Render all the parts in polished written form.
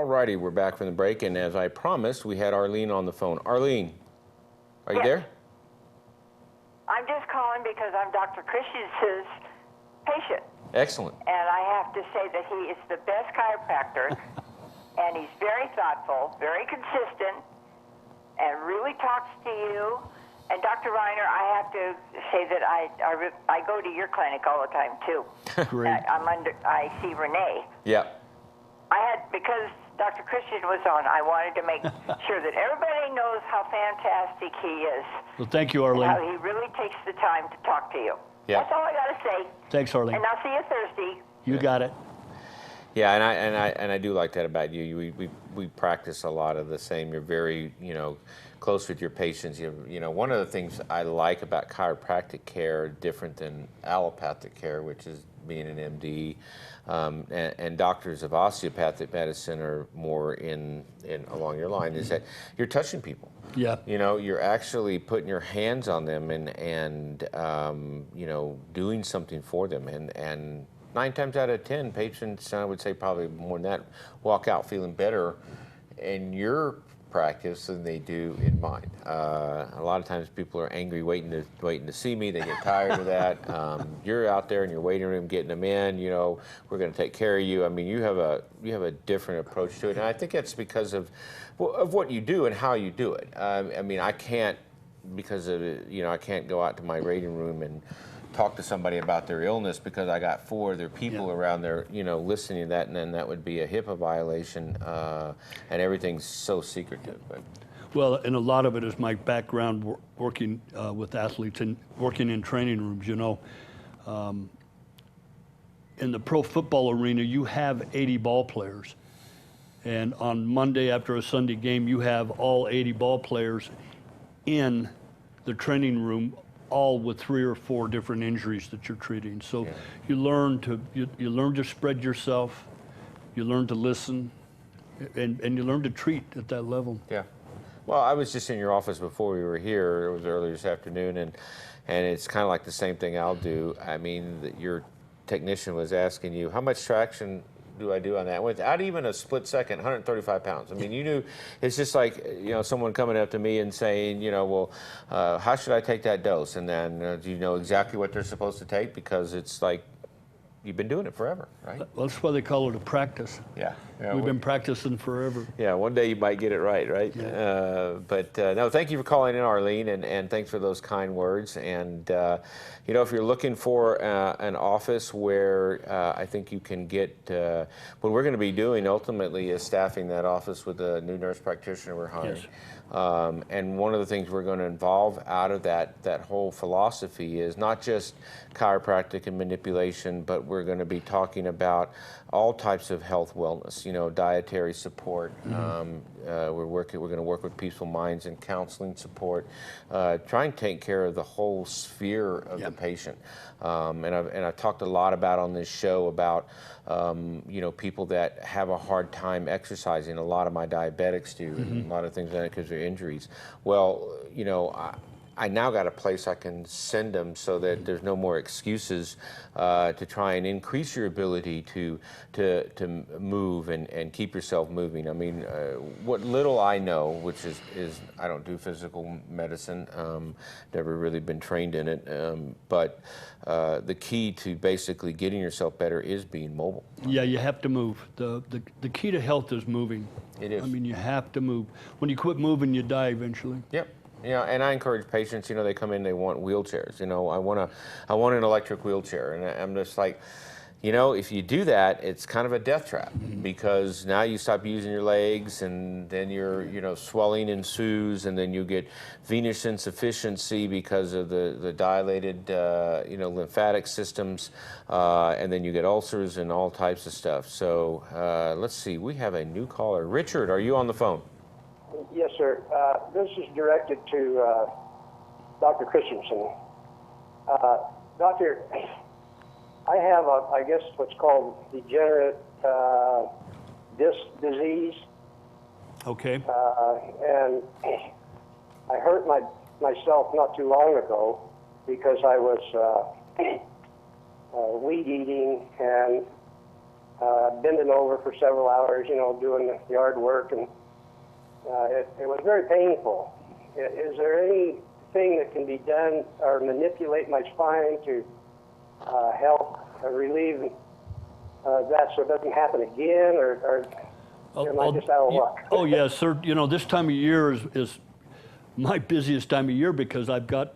righty, we're back from the break, and as I promised, we had Arlene on the phone. Arlene, are you there? I'm just calling because I'm Dr. Christensen's patient. Excellent. And I have to say that he is the best chiropractor, and he's very thoughtful, very consistent, and really talks to you. And Dr. Reiner, I have to say that I go to your clinic all the time too. Great. I see Renee. Yeah. Because Dr. Christian was on, I wanted to make sure that everybody knows how fantastic he is. Well, thank you, Arlene. And how he really takes the time to talk to you. Yeah. That's all I got to say. Thanks, Arlene. And I'll see you Thursday. You got it. Yeah, and I do like that about you. We practice a lot of the same. You're very, close with your patients. One of the things I like about chiropractic care, different than allopathic care, which is being an MD, and doctors of osteopathic medicine are more in along your line, is that you're touching people. Yeah. You're actually putting your hands on them and doing something for them. And 9 times out of 10, patients, I would say probably more than that, walk out feeling better in your practice than they do in mine. A lot of times people are angry waiting to see me. They get tired of that. You're out there in your waiting room getting them in. We're going to take care of you. I mean, you have a different approach to it, and I think that's because of what you do and how you do it. I mean, I can't, because of I can't go out to my waiting room and talk to somebody about their illness because I got 4 other people around there, listening to that, and then that would be a HIPAA violation, and everything's so secretive. But. Well, and a lot of it is my background working with athletes and working in training rooms. In the pro football arena, you have 80 ball players, and on Monday after a Sunday game, you have all 80 ball players in the training room, all with 3 or 4 different injuries that you're treating. So you learn to spread yourself, you learn to listen, and you learn to treat at that level. Yeah. Well, I was just in your office before we were here. It was earlier this afternoon, and it's kind of like the same thing I'll do. I mean, your technician was asking you, how much traction do I do on that? Without even a split second, 135 pounds. I mean, you knew, it's just like, someone coming up to me and saying, how should I take that dose? And then do you know exactly what they're supposed to take? Because it's like, you've been doing it forever, right? Well, that's why they call it a practice. Yeah. We've been practicing forever. Yeah, one day you might get it right? Yeah. No, thank you for calling in, Arlene, and thanks for those kind words. And, if you're looking for an office where I think you can get, what we're going to be doing ultimately is staffing that office with a new nurse practitioner we're hiring. Yes. And one of the things we're going to involve out of that whole philosophy is not just chiropractic and manipulation, but we're going to be talking about all types of health wellness, dietary support. We're going to work with Peaceful Minds and counseling support, try and take care of the whole sphere of the patient. And I've talked a lot about on this show about people that have a hard time exercising. A lot of my diabetics do, and a lot of things because of their injuries. Well, I now got a place I can send them so that there's no more excuses to try and increase your ability to move and keep yourself moving. I mean, what little I know, which is I don't do physical medicine, never really been trained in it, but the key to basically getting yourself better is being mobile. Yeah, you have to move. The key to health is moving. It is. I mean, you have to move. When you quit moving, you die eventually. Yep. And I encourage patients, they come in, they want wheelchairs. I want an electric wheelchair. And I'm just like, if you do that, it's kind of a death trap because now you stop using your legs and then swelling ensues and then you get venous insufficiency because of the dilated, lymphatic systems and then you get ulcers and all types of stuff. So let's see, we have a new caller. Richard, are you on the phone? Yes, sir. This is directed to Dr. Christensen. Doctor, I have, I guess, what's called degenerate disc disease. Okay. And I hurt myself not too long ago because I was weed eating and bending over for several hours, doing the yard work, and it was very painful. Is there anything that can be done or manipulate my spine to help relieve that so it doesn't happen again, or am I just out of luck? Oh, yes, sir. This time of year is my busiest time of year because I've got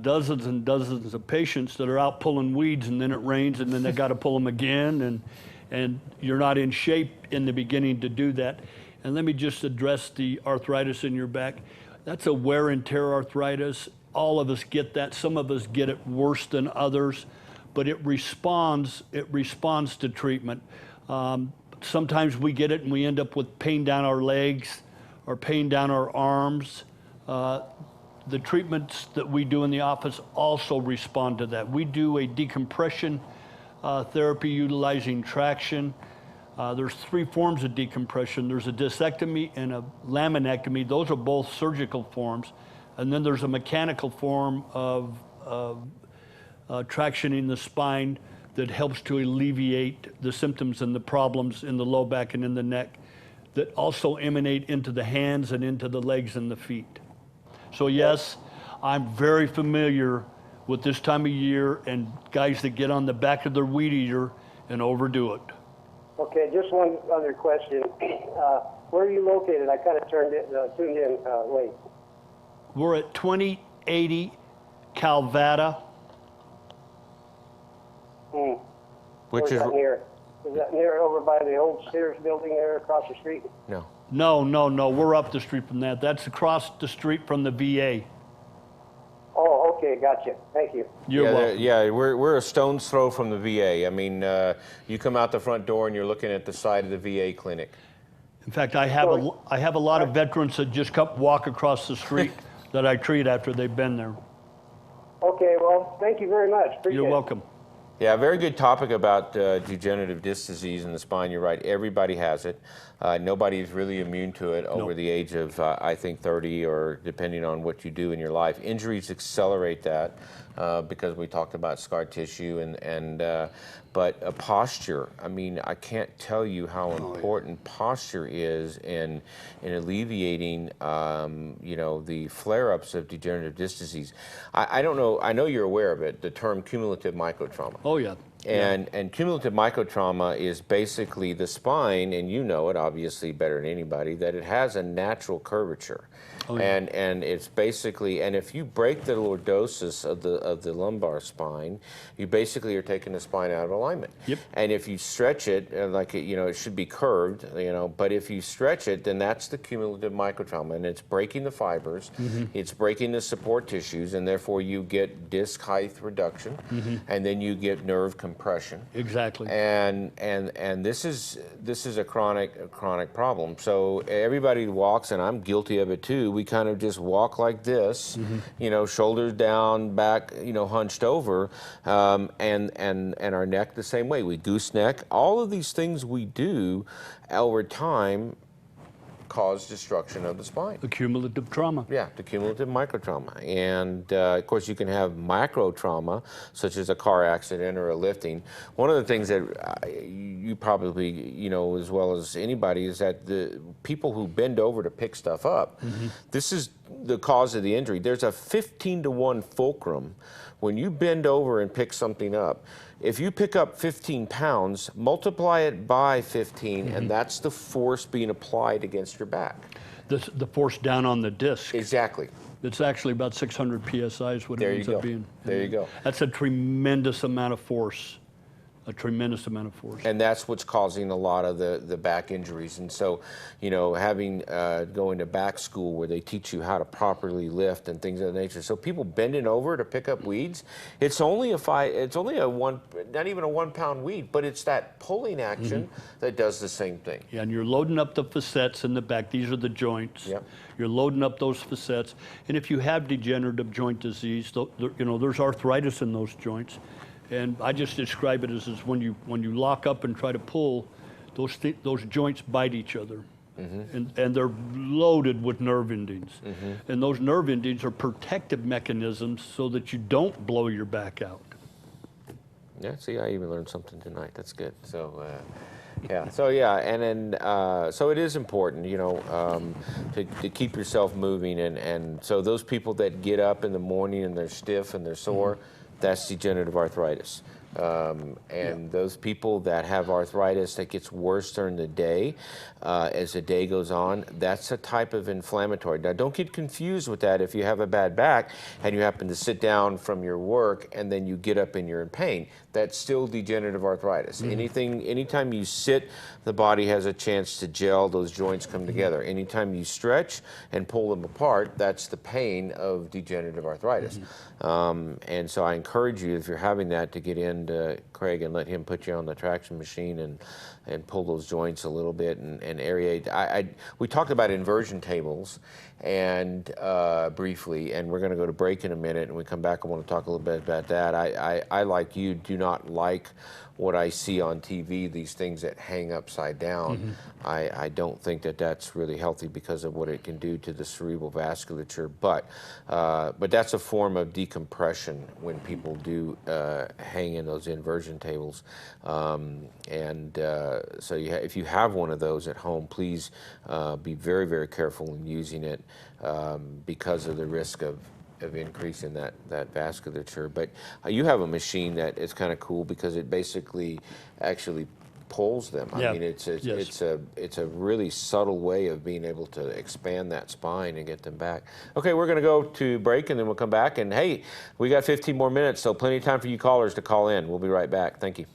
dozens and dozens of patients that are out pulling weeds, and then it rains, and then they got to pull them again, and you're not in shape in the beginning to do that. And let me just address the arthritis in your back. That's a wear and tear arthritis. All of us get that. Some of us get it worse than others, but it responds to treatment. Sometimes we get it and we end up with pain down our legs or pain down our arms. The treatments that we do in the office also respond to that. We do a decompression therapy utilizing traction. There's 3 forms of decompression. There's a discectomy and a laminectomy. Those are both surgical forms. And then there's a mechanical form of tractioning the spine that helps to alleviate the symptoms and the problems in the low back and in the neck that also emanate into the hands and into the legs and the feet. So yes, I'm very familiar with this time of year and guys that get on the back of their weed eater and overdo it. Okay, just one other question. Where are you located? I kind of tuned in late. We're at 2080 Calvada. Which Where's is that near? Is that near over by the old Sears building there across the street? no. No, we're up the street from that. That's across the street from the VA. Oh, okay, gotcha. Thank you. You're welcome. We're a stone's throw from the VA. I mean, you come out the front door and you're looking at the side of the VA clinic. In fact, I have a lot of veterans that just walk across the street that I treat after they've been there. Okay, well, thank you very much. Appreciate You're it. welcome. Yeah, very good topic about degenerative disc disease in the spine. You're right. Everybody has it. Nobody is really immune to it over the age of, I think, 30, or depending on what you do in your life. Injuries accelerate that because we talked about scar tissue but posture. I mean, I can't tell you how important posture is in alleviating, the flare-ups of degenerative disc disease. I don't know. I know you're aware of it. The term cumulative microtrauma. Oh, yeah. And cumulative microtrauma is basically the spine, and you know it obviously better than anybody, that it has a natural curvature. Oh, yeah. And it's basically, and if you break the lordosis of the lumbar spine, you basically are taking the spine out of alignment. Yep. And if you stretch it, it should be curved, but if you stretch it, then that's the cumulative microtrauma, and it's breaking the fibers, it's breaking the support tissues, and therefore you get disc height reduction, and then you get nerve compression. Exactly. And this is a chronic problem. So everybody walks, and I'm guilty of it too. We kind of just walk like this, shoulders down, back, hunched over, and our neck the same way. We gooseneck. All of these things we do over time cause destruction of the spine. The cumulative trauma. Yeah, the cumulative microtrauma. And of course you can have macro trauma, such as a car accident or a lifting. One of the things that you probably as well as anybody is that the people who bend over to pick stuff up, this is the cause of the injury. There's a 15-to-1 fulcrum. When you bend over and pick something up, if you pick up 15 pounds, multiply it by 15, and that's the force being applied against your back. The force down on the disc. Exactly. It's actually about 600 PSI is what it ends up being. There you go. That's a tremendous amount of force. A tremendous amount of force. And that's what's causing a lot of the back injuries. And so, having going to back school where they teach you how to properly lift and things of that nature. So people bending over to pick up weeds, it's only not even a 1 pound weed, but it's that pulling action that does the same thing. Yeah, and you're loading up the facets in the back. These are the joints. Yep. You're loading up those facets. And if you have degenerative joint disease, there's arthritis in those joints. And I just describe it as when you lock up and try to pull, those joints bite each other, and they're loaded with nerve endings, and those nerve endings are protective mechanisms so that you don't blow your back out. Yeah, see, I even learned something tonight. That's good. So, yeah. So yeah, and then so it is important, you know, to keep yourself moving, and so those people that get up in the morning and they're stiff and they're sore, that's degenerative arthritis. And those people that have arthritis that gets worse during the day, as the day goes on, that's a type of inflammatory. Now, don't get confused with that. If you have a bad back and you happen to sit down from your work and then you get up and you're in pain, that's still degenerative arthritis. Anytime you sit, the body has a chance to gel, those joints come together. Anytime you stretch and pull them apart, that's the pain of degenerative arthritis. And so I encourage you, if you're having that, to get into Creig and let him put you on the traction machine and pull those joints a little bit and aerate. We talked about inversion tables and briefly, and we're going to go to break in a minute, and when we come back, I want to talk a little bit about that. I like you, do not like what I see on TV, these things that hang upside down. I don't think that that's really healthy because of what it can do to the cerebral vasculature, but that's a form of decompression when people do hang in those inversion tables. So if you have one of those at home, please be very, very careful in using it because of the risk of increasing that vasculature. But you have a machine that is kind of cool because it basically actually pulls them. I mean, it's a really subtle way of being able to expand that spine and get them back. Okay, we're going to go to break and then we'll come back. And hey, we got 15 more minutes, so plenty of time for you callers to call in. We'll be right back. Thank you.